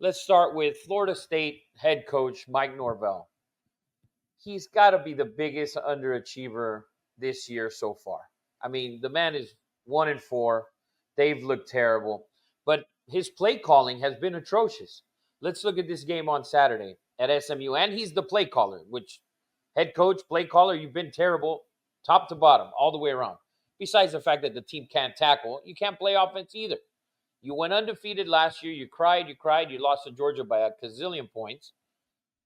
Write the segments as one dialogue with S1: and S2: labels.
S1: Let's start with Florida State head coach Mike Norvell. He's got to be the biggest underachiever this year so far. I mean, the man is 1-4. They've looked terrible, but his play calling has been atrocious. Let's look at this game on Saturday at SMU, and he's the play caller, which head coach, play caller, you've been terrible, top to bottom, all the way around. Besides the fact that the team can't tackle, you can't play offense either. You went undefeated last year. You cried. You lost to Georgia by a gazillion points.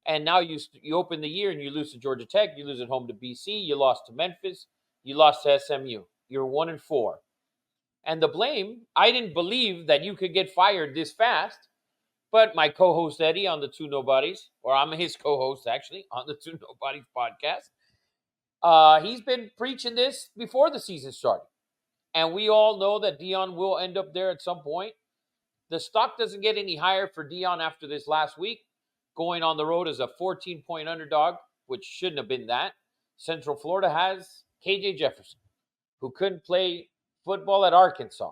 S1: And now you open the year and you lose to Georgia Tech. You lose at home to BC. You lost to Memphis. You lost to SMU. You're 1-4. And the blame, I didn't believe that you could get fired this fast. But my co-host Eddie on the Two Nobodies, or I'm his co-host actually on the Two Nobodies podcast, he's been preaching this before the season started. And we all know that Deion will end up there at some point. The stock doesn't get any higher for Deion after this last week, going on the road as a 14-point underdog, which shouldn't have been that. Central Florida has KJ Jefferson, who couldn't play football at Arkansas.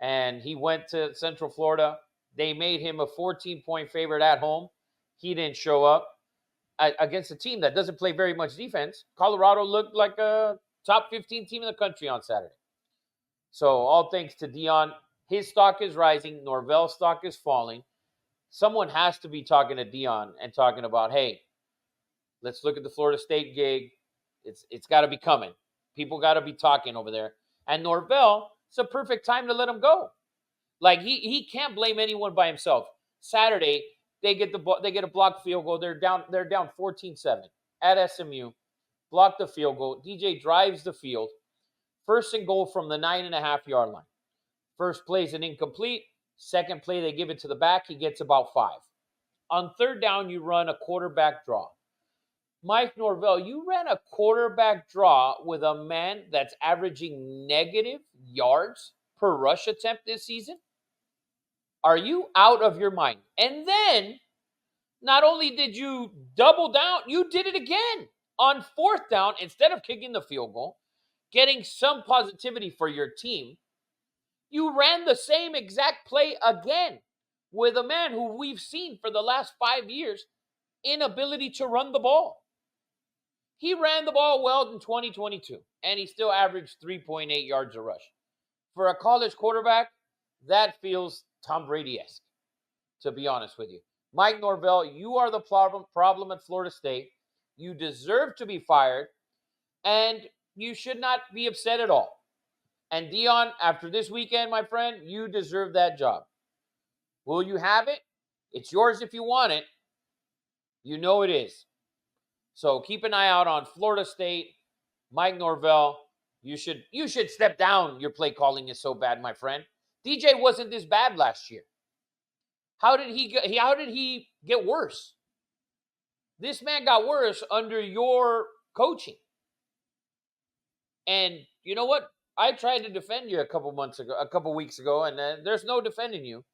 S1: And he went to Central Florida. They made him a 14-point favorite at home. He didn't show up against a team that doesn't play very much defense. Colorado looked like a top 15 team in the country on Saturday. So all thanks to Deion. His stock is rising. Norvell's stock is falling. Someone has to be talking to Deion and talking about, hey, let's look at the Florida State gig. It's got to be coming. People got to be talking over there. And Norvell, it's a perfect time to let him go. Like he can't blame anyone by himself. Saturday, they get a blocked field goal. They're down 14-7 at SMU. Block the field goal. DJ drives the field. First and goal from the 9.5-yard line. First play is an incomplete. Second play, they give it to the back. He gets about 5. On third down, you run a quarterback draw. Mike Norvell, you ran a quarterback draw with a man that's averaging negative yards per rush attempt this season? Are you out of your mind? And then, not only did you double down, you did it again. On fourth down, instead of kicking the field goal, getting some positivity for your team, you ran the same exact play again with a man who we've seen for the last 5 years inability to run the ball. He ran the ball well in 2022, and he still averaged 3.8 yards a rush. For a college quarterback, that feels Tom Brady-esque, to be honest with you. Mike Norvell, you are the problem at Florida State. You deserve to be fired, and you should not be upset at all. And Deion, after this weekend, my friend, you deserve that job. Will you have it? It's yours if you want it. You know it is. So keep an eye out on Florida State. Mike Norvell, you should step down. Your play calling is so bad, my friend. DJ wasn't this bad last year. How did he get worse? This man got worse under your coaching. And you know what? I tried to defend you a couple weeks ago, and there's no defending you.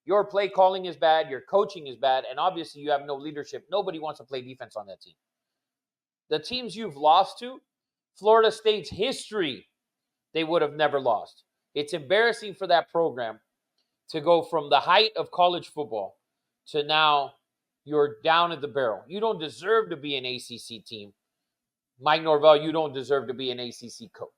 S1: Your play calling is bad, your coaching is bad, and obviously you have no leadership. Nobody wants to play defense on that team. The teams you've lost to, Florida State's history, they would have never lost. It's embarrassing for that program to go from the height of college football to now you're down at the barrel. You don't deserve to be an ACC team. Mike Norvell, you don't deserve to be an ACC coach.